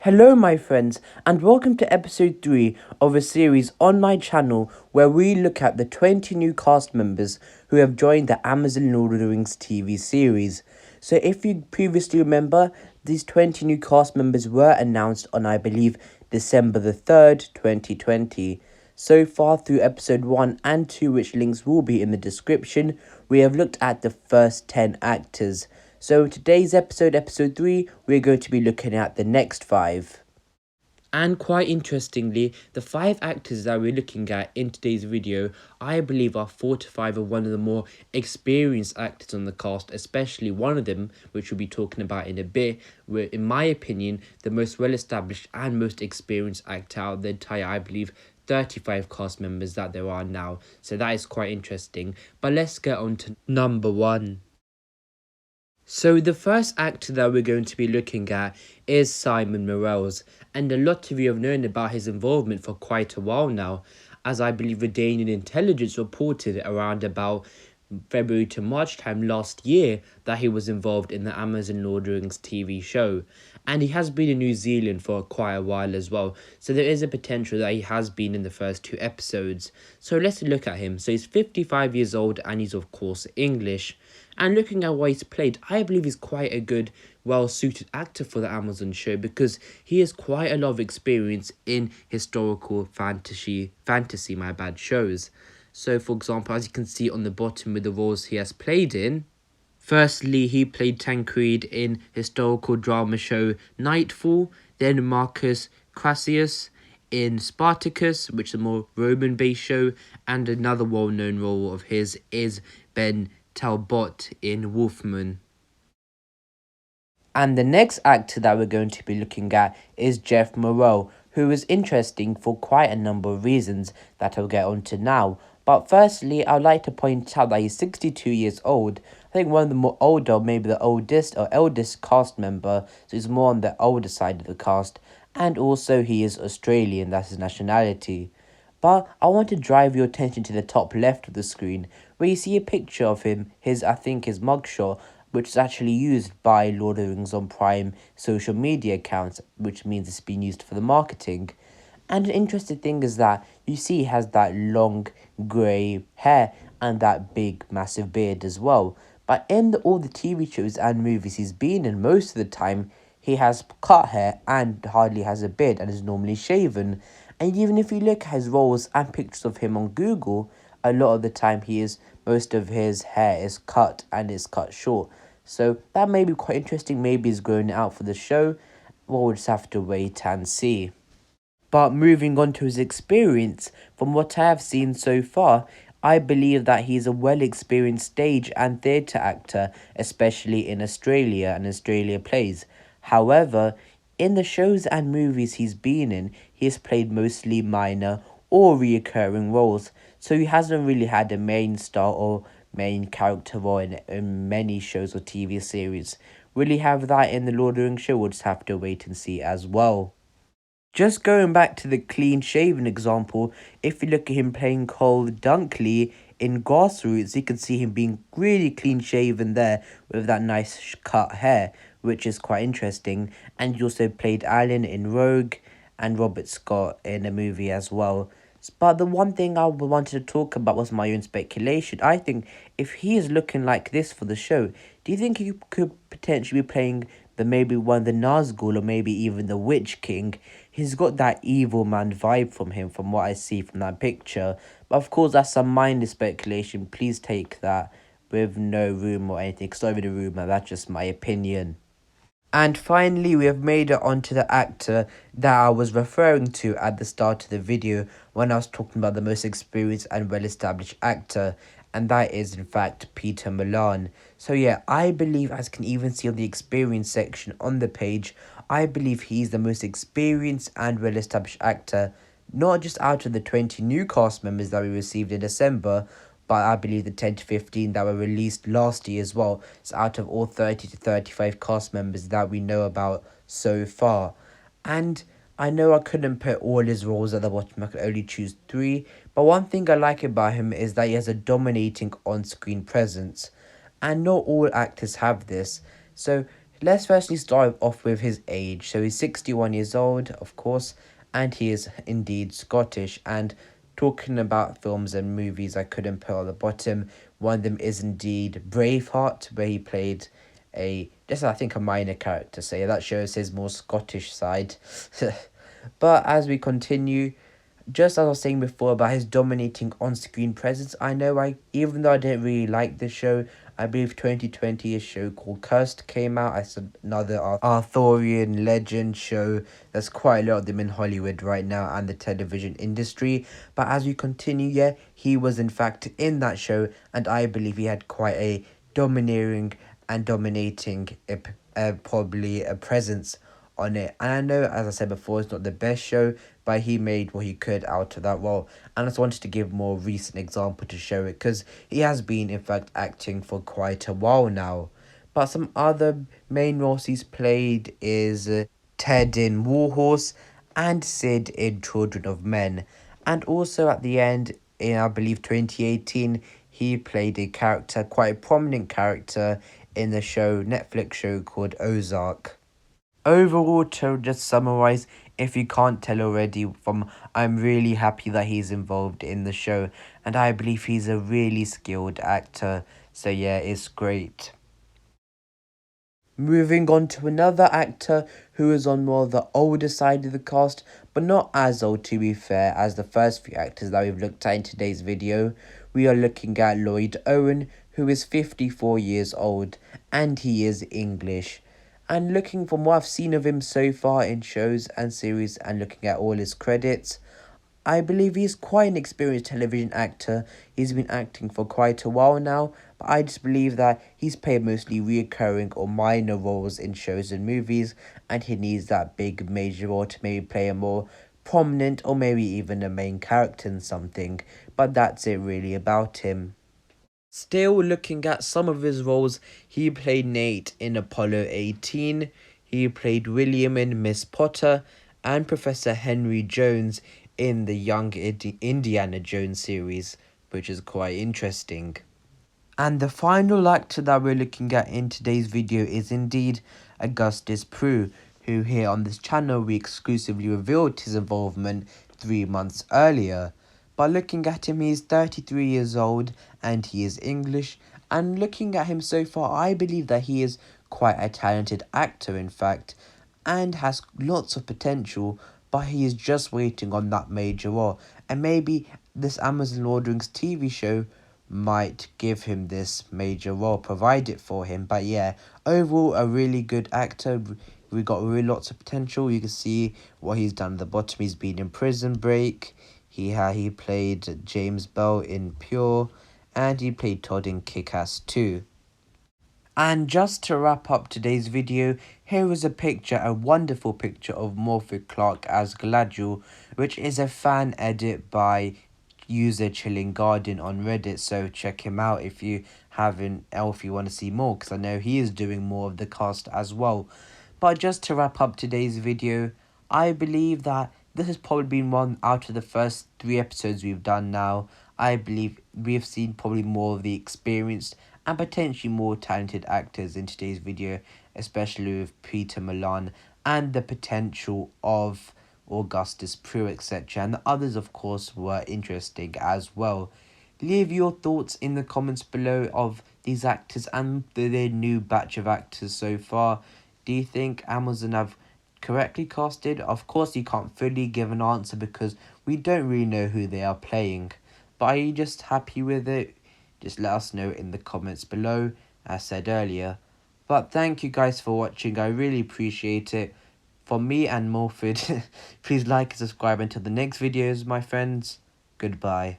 Hello, my friends, and welcome to episode 3 of a series on my channel where we look at the 20 new cast members who have joined the Amazon Lord of the Rings TV series. So, if you previously remember, these 20 new cast members were announced on, I believe, December the 3rd, 2020. So far through episode 1 and 2, which links will be in the description, we have looked at the first 10 actors. So in today's episode, episode 3, we're going to be looking at the next 5. And quite interestingly, the 5 actors that we're looking at in today's video, I believe are 4 to 5 of one of the more experienced actors on the cast, especially one of them, which we'll be talking about in a bit, were, in my opinion, the most well-established and most experienced actor out of the entire, I believe, 35 cast members that there are now. So that is quite interesting. But let's get on to number 1. So the first actor that we're going to be looking at is Simon Merrells, and a lot of you have known about his involvement for quite a while now, as I believe the Danish intelligence reported around about February to March time last year that he was involved in the Amazon Lord of the Rings TV show. And he has been in New Zealand for quite a while as well, so there is a potential that he has been in the first 2 episodes. So let's look at him. So he's 55 years old and he's of course English. And looking at what he's played, I believe he's quite a good, well-suited actor for the Amazon show because he has quite a lot of experience in historical fantasy shows. So, for example, as you can see on the bottom with the roles he has played in, firstly, he played Tancred in historical drama show Nightfall, then Marcus Crassus in Spartacus, which is a more Roman-based show, and another well-known role of his is Ben Talbot in Wolfman. And the next actor that we're going to be looking at is Jeff Moreau, who is interesting for quite a number of reasons that I'll get onto now. But firstly, I'd like to point out that he's 62 years old. I think one of the more older, maybe the oldest or eldest cast member, so he's more on the older side of the cast. And also he is Australian, that's his nationality. But I want to drive your attention to the top left of the screen, where you see a picture of him, his mugshot, which is actually used by Lord of the Rings on Prime social media accounts, which means it's been used for the marketing. And an interesting thing is that you see he has that long grey hair and that big massive beard as well. But in all the TV shows and movies he's been in, most of the time he has cut hair and hardly has a beard and is normally shaven. And even if you look at his roles and pictures of him on Google, a lot of the time most of his hair is cut and is cut short. So that may be quite interesting. Maybe he's growing it out for the show. We'll just have to wait and see. But moving on to his experience, from what I have seen so far, I believe that he's a well-experienced stage and theatre actor, especially in Australia and Australia plays. However, in the shows and movies he's been in, he has played mostly minor or reoccurring roles, so he hasn't really had a main star or main character role in many shows or TV series. Will he have that in the Lord of the Rings show? We'll just have to wait and see as well. Just going back to the clean-shaven example, if you look at him playing Cole Dunkley in Grassroots, you can see him being really clean-shaven there with that nice cut hair, which is quite interesting. And he also played Alan in Rogue and Robert Scott in a movie as well. But the one thing I wanted to talk about was my own speculation. I think if he is looking like this for the show, do you think he could potentially be playing maybe one of the Nazgul or maybe even the Witch King? He's got that evil man vibe from him, from what I see from that picture. But of course, that's some mindless speculation. Please take that with no rumour or anything. It's not even a rumour, that's just my opinion. And finally, we have made it onto the actor that I was referring to at the start of the video when I was talking about the most experienced and well-established actor. And that is, in fact, Peter Mullan. So yeah, I believe, as you can even see on the experience section on the page, I believe he's the most experienced and well-established actor, not just out of the 20 new cast members that we received in December, but I believe the 10 to 15 that were released last year as well. So out of all 30 to 35 cast members that we know about so far. And I know I couldn't put all his roles at the bottom, I could only choose 3. But one thing I like about him is that he has a dominating on-screen presence. And not all actors have this. So Let's firstly start off with his age. So he's 61 years old, of course, and he is indeed Scottish. And talking about films and movies I couldn't put on the bottom, one of them is indeed Braveheart, where he played I think a minor character, so yeah, that shows his more Scottish side. But as we continue, just as I was saying before about his dominating on-screen presence, even though I didn't really like the show, I believe 2020 a show called Cursed came out. It's another Arthurian legend show. There's quite a lot of them in Hollywood right now and the television industry. But as we continue, yeah, he was in fact in that show, and I believe he had quite a dominating, probably a presence on it. And I know, as I said before, it's not the best show, but he made what he could out of that role. And I just wanted to give a more recent example to show it, because he has been, in fact, acting for quite a while now. But some other main roles he's played is Ted in Warhorse and Sid in Children of Men. And also at the end, in I believe 2018, he played a character, quite a prominent character, in the Netflix show called Ozark. Overall, to just summarize, if you can't tell already I'm really happy that he's involved in the show, and I believe he's a really skilled actor, so yeah, it's great. Moving on to another actor who is on more of the older side of the cast, but not as old to be fair as the first few actors that we've looked at in today's video. We are looking at Lloyd Owen, who is 54 years old, and he is English. And looking from what I've seen of him so far in shows and series and looking at all his credits, I believe he's quite an experienced television actor. He's been acting for quite a while now, but I just believe that he's played mostly reoccurring or minor roles in shows and movies, and he needs that big major role to maybe play a more prominent or maybe even a main character in something. But that's it really about him. Still looking at some of his roles, he played Nate in Apollo 18, he played William in Miss Potter, and Professor Henry Jones in the Young Indiana Jones series, which is quite interesting. And the final actor that we're looking at in today's video is indeed Augustus Prue, who here on this channel we exclusively revealed his involvement 3 months earlier. But looking at him, he's 33 years old and he is English. And looking at him so far, I believe that he is quite a talented actor, in fact, and has lots of potential, but he is just waiting on that major role. And maybe this Amazon Lord of the Rings TV show might give him this major role, provide it for him. But yeah, overall, a really good actor. We got really lots of potential. You can see what he's done at the bottom. He's been in Prison Break. He played James Bell in Pure, and he played Todd in Kick-Ass 2. And just to wrap up today's video, here is a picture, a wonderful picture of Morphy Clark as Galadriel, which is a fan edit by user Chilling Garden on Reddit, so check him out if you haven't, or if you want to see more, because I know he is doing more of the cast as well. But just to wrap up today's video, I believe that this has probably been one out of the first 3 episodes we've done now. I believe we've seen probably more of the experienced and potentially more talented actors in today's video, especially with Peter Mullan and the potential of Augustus Prue, etc. And the others, of course, were interesting as well. Leave your thoughts in the comments below of these actors and their new batch of actors so far. Do you think Amazon have correctly casted? Of course, you can't fully give an answer because we don't really know who they are playing. But are you just happy with it? Just let us know in the comments below, as said earlier. But thank you guys for watching. I really appreciate it. From me and Morford, please like and subscribe until the next videos, my friends. Goodbye.